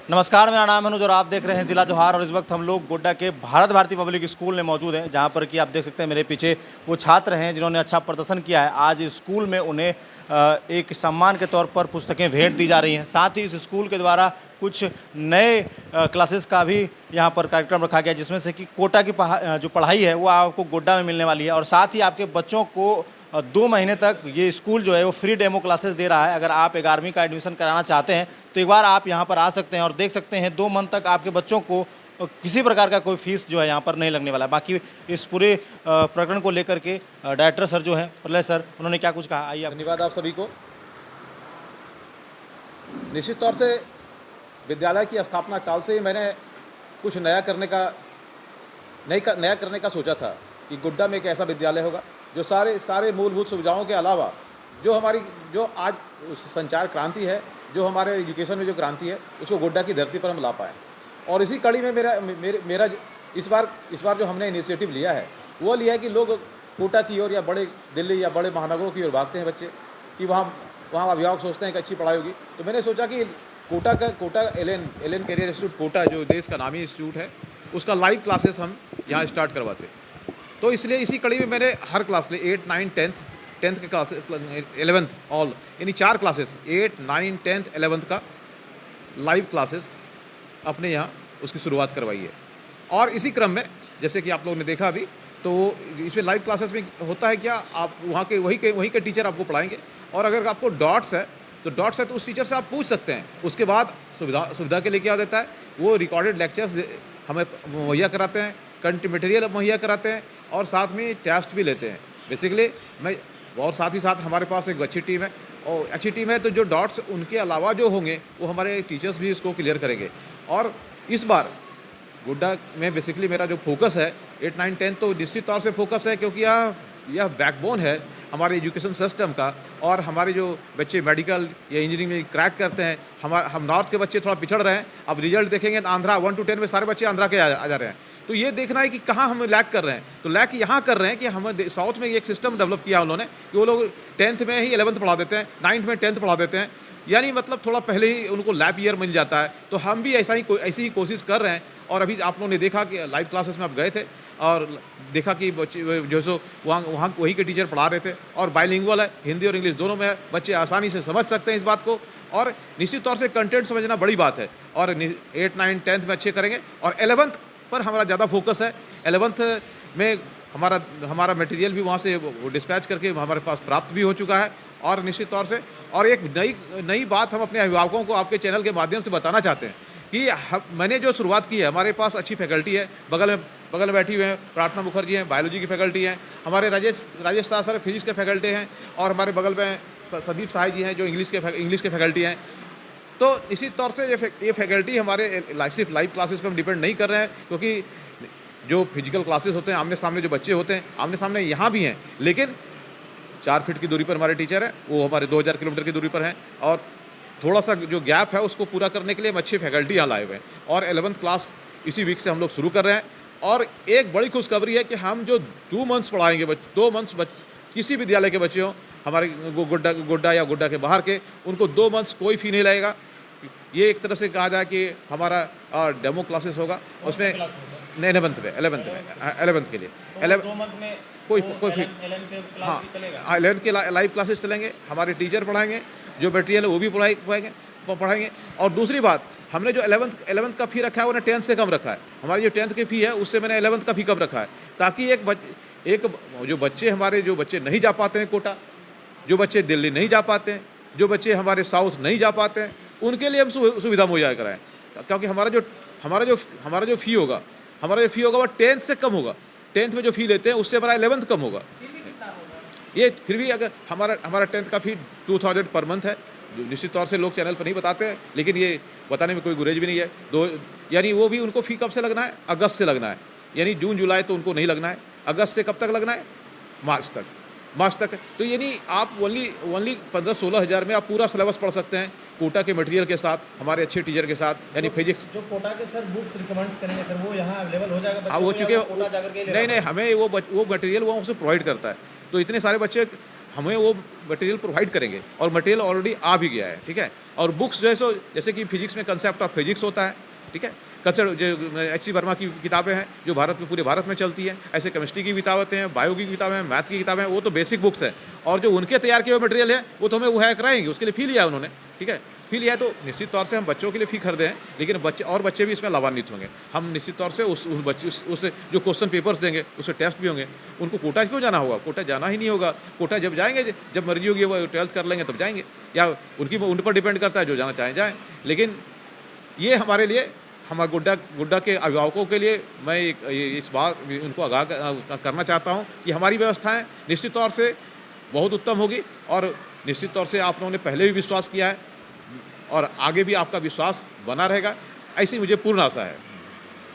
नमस्कार, मेरा नाम है अनुज और आप देख रहे हैं ज़िला जोहार। और इस वक्त हम लोग गोड्डा के भारत भारती पब्लिक स्कूल में मौजूद हैं, जहां पर कि आप देख सकते हैं मेरे पीछे वो छात्र हैं जिन्होंने अच्छा प्रदर्शन किया है। आज स्कूल में उन्हें एक सम्मान के तौर पर पुस्तकें भेंट दी जा रही हैं। साथ ही इस स्कूल के द्वारा कुछ नए क्लासेस का भी यहाँ पर कार्यक्रम रखा गया, जिसमें से कि कोटा की जो पढ़ाई है वो आपको गोड्डा में मिलने वाली है। और साथ ही आपके बच्चों को 2 महीने तक ये स्कूल जो है वो फ्री डेमो क्लासेस दे रहा है। अगर आप 11वीं का एडमिशन कराना चाहते हैं तो एक बार आप यहाँ पर आ सकते हैं और देख सकते हैं 2 मंथ तक आपके बच्चों को किसी प्रकार का कोई फीस जो है यहाँ पर नहीं लगने वाला है। बाकी इस पूरे प्रकरण को लेकर के डायरेक्टर सर जो हैं, प्रलय सर, उन्होंने क्या कुछ कहा, आइए। धन्यवाद आप सभी को। निश्चित तौर से विद्यालय की स्थापना काल से ही मैंने कुछ नया करने का सोचा था कि गोड्डा में एक ऐसा विद्यालय होगा जो सारे मूलभूत सुविधाओं के अलावा जो आज संचार क्रांति है, जो हमारे एजुकेशन में जो क्रांति है, उसको गोड्डा की धरती पर हम ला पाएँ। और इसी कड़ी में मेरा इस बार जो हमने इनिशिएटिव लिया है वो लिया है कि लोग कोटा की ओर या बड़े दिल्ली या बड़े महानगरों की ओर भागते हैं बच्चे, कि वहाँ अभिभावक सोचते हैं कि अच्छी पढ़ाई होगी। तो मैंने सोचा कि Kota Allen career institute Kota, जो देश का नामी इंस्टीट्यूट है, उसका लाइव क्लासेस हम यहाँ स्टार्ट करवाते। तो इसलिए इसी कड़ी में मैंने हर क्लास के 8, 9, 10th के क्लासेस, 11th ऑल, यानी 4 क्लासेस 8, 9, 10th, 11th का लाइव क्लासेस अपने यहाँ उसकी शुरुआत करवाई है। और इसी क्रम में जैसे कि आप लोगों ने देखा अभी, तो इसमें लाइव क्लासेस में होता है क्या, आप वहाँ के वहीं के टीचर आपको पढ़ाएंगे। और अगर आपको डाउट्स है तो उस टीचर से आप पूछ सकते हैं। उसके बाद सुविधा के लिए क्या देता है, वो रिकॉर्डेड लेक्चर्स हमें मुहैया कराते हैं, कंटेंट मटेरियल मुहैया कराते हैं और साथ में टेस्ट भी लेते हैं बेसिकली। और साथ ही साथ हमारे पास एक अच्छी टीम है, और अच्छी टीम है तो जो डाउट्स उनके अलावा जो होंगे वो हमारे टीचर्स भी इसको क्लियर करेंगे। और इस बार गोड्डा में बेसिकली मेरा जो फोकस है 8, 9, 10 तो निश्चित तौर से फोकस है, क्योंकि यह बैकबोन है हमारे एजुकेशन सिस्टम का। और हमारे जो बच्चे मेडिकल या इंजीनियरिंग में क्रैक करते हैं, हम नॉर्थ के बच्चे थोड़ा पिछड़ रहे हैं। अब रिजल्ट देखेंगे तो आंध्रा 1 to 10 में सारे बच्चे आंध्रा के आ जा रहे हैं। तो ये देखना है कि कहाँ हम लैक कर रहे हैं। तो लैक यहाँ कर रहे हैं कि हम साउथ में एक सिस्टम डेवलप किया उन्होंने कि वो लोग 10th में ही 11th पढ़ा देते हैं, 9th में 10th पढ़ा देते हैं, यानी मतलब थोड़ा पहले ही उनको लैप ईयर मिल जाता है। तो हम भी ऐसी ही कोशिश कर रहे हैं। और अभी आप लोगों ने देखा कि लाइव क्लासेस में आप गए थे और देखा कि बच्चे जो सो वहाँ वही के टीचर पढ़ा रहे थे, और बाइलिंगुअल है, हिंदी और इंग्लिश दोनों में है। बच्चे आसानी से समझ सकते हैं इस बात को, और निश्चित तौर से कंटेंट समझना बड़ी बात है। और 8, 9, 10th में अच्छे करेंगे। और 11th पर हमारा ज़्यादा फोकस है। 11th में हमारा मटेरियल भी वहाँ से वो डिस्पैच करके हमारे पास प्राप्त भी हो चुका है। और निश्चित तौर से और एक नई बात हम अपने अभिभावकों को आपके चैनल के माध्यम से बताना चाहते हैं कि मैंने जो शुरुआत की है, हमारे पास अच्छी फैकल्टी है। बगल में बैठी हुए हैं प्रार्थना मुखर्जी हैं, बायोलॉजी की फैकल्टी हैं। हमारे राजेश शाह सर फिजिक्स के फैकल्टी हैं। और हमारे बगल में संदीप साय जी हैं जो इंग्लिश के फैकल्टी हैं। तो निश्चित तौर से ये फैकल्टी हमारे सिर्फ लाइव क्लासेस पर हम डिपेंड नहीं कर रहे हैं, क्योंकि जो फिजिकल क्लासेस होते हैं, आमने सामने जो बच्चे होते हैं, आमने सामने यहाँ भी हैं, लेकिन 4 फीट की दूरी पर हमारे टीचर हैं, वो हमारे 2000 किलोमीटर की दूरी पर हैं। और थोड़ा सा जो गैप है उसको पूरा करने के लिए हम अच्छी फैकल्टी यहाँ लाए हुए हैं। और 11th क्लास इसी वीक से हम लोग शुरू कर रहे हैं। और एक बड़ी खुशखबरी है कि हम जो 2 मंथ्स पढ़ाएंगे, 2 मंथ्स किसी विद्यालय के बच्चे हों, हमारे गोड्डा या गोड्डा के बाहर के, उनको 2 मंथ्स कोई फ़ी नहीं लगेगा। ये एक तरह से कहा जाए कि हमारा डेमो क्लासेस होगा उसमें। नहीं, 11th के लिए 2 मंथ में कोई फी। हाँ, 11th के लाइव क्लासेस चलेंगे, हमारे टीचर पढ़ाएंगे, जो मटेरियल है वो भी पढ़ाएंगे। और दूसरी बात, हमने जो 11th का फ़ी रखा है वो 10th से कम रखा है। हमारी जो 10th की फ़ी है उससे मैंने 11th का फ़ी कम रखा है, ताकि जो बच्चे नहीं जा पाते हैं कोटा, जो बच्चे दिल्ली नहीं जा पाते हैं, जो बच्चे हमारे साउथ नहीं जा पाते हैं, उनके लिए हम सुविधा मुहैया कराएं। क्योंकि हमारा जो फ़ी होगा वो 10th से कम होगा। 10th में जो फ़ी लेते हैं उससे हमारा 11th कम होगा। ये फिर भी अगर हमारा 10th का फ़ी 2000 पर मंथ है, जो निश्चित तौर से लोग चैनल पर नहीं बताते हैं, लेकिन ये बताने में कोई गुरेज भी नहीं है। यानी वो भी उनको फ़ी कब से लगना है, अगस्त से लगना है। यानी जून जुलाई तो उनको नहीं लगना है, अगस्त से कब तक लगना है, मार्च तक। तो यानी आप ओनली 15-16 हज़ार में आप पूरा सिलेबस पढ़ सकते हैं, कोटा के मटेरियल के साथ, हमारे अच्छे टीचर के साथ। यानी फिजिक्स जो कोटा के सर बुक्स रिकमेंड करेंगे सर, वो यहाँ अवेलेबल हो जाएगा बच्चों हो को, चुके या कोटा जाकर के नहीं, हमें वो मटेरियल वो हमसे प्रोवाइड करता है। तो इतने सारे बच्चे हमें वो मटेरियल प्रोवाइड करेंगे और मटेरियल ऑलरेडी आ भी गया है, ठीक है। और बुक्स जो है सो जैसे कि फिजिक्स में कंसेप्ट ऑफ फिजिक्स होता है, ठीक है। कंसेप्ट जो एच सी वर्मा की किताबें हैं जो भारत में पूरे भारत में चलती है, ऐसे केमिस्ट्री की किताबें हैं, बायो की किताबें हैं, मैथ्स की किताबें हैं, वो तो बेसिक बुक्स है। और जो उनके तैयार किए हुए मटेरियल है वो तो हमें वो है कराएंगे, उसके लिए फ़ी लिया उन्होंने, ठीक है। फ़ी लिया है तो निश्चित तौर से हम बच्चों के लिए फ़ी खरीदे हैं, लेकिन बच्चे भी इसमें लाभान्वित होंगे। हम निश्चित तौर से उस जो क्वेश्चन पेपर्स देंगे उससे टेस्ट भी होंगे। उनको कोटा क्यों जाना होगा? कोटा जाना ही नहीं होगा। कोटा जब जाएंगे, जब मर्जी होगी वो 12th कर लेंगे तब जाएंगे, या उन पर डिपेंड करता है, जो जाना चाहें जाएँ। लेकिन ये हमारे लिए, हमारे गोड्डा के अभिभावकों के लिए मैं इस बात उनको आगाह करना चाहता हूँ कि हमारी व्यवस्थाएं निश्चित तौर से बहुत उत्तम होगी और निश्चित तौर से आप लोगों ने पहले भी विश्वास किया है और आगे भी आपका विश्वास बना रहेगा, ऐसी मुझे पूर्ण आशा है।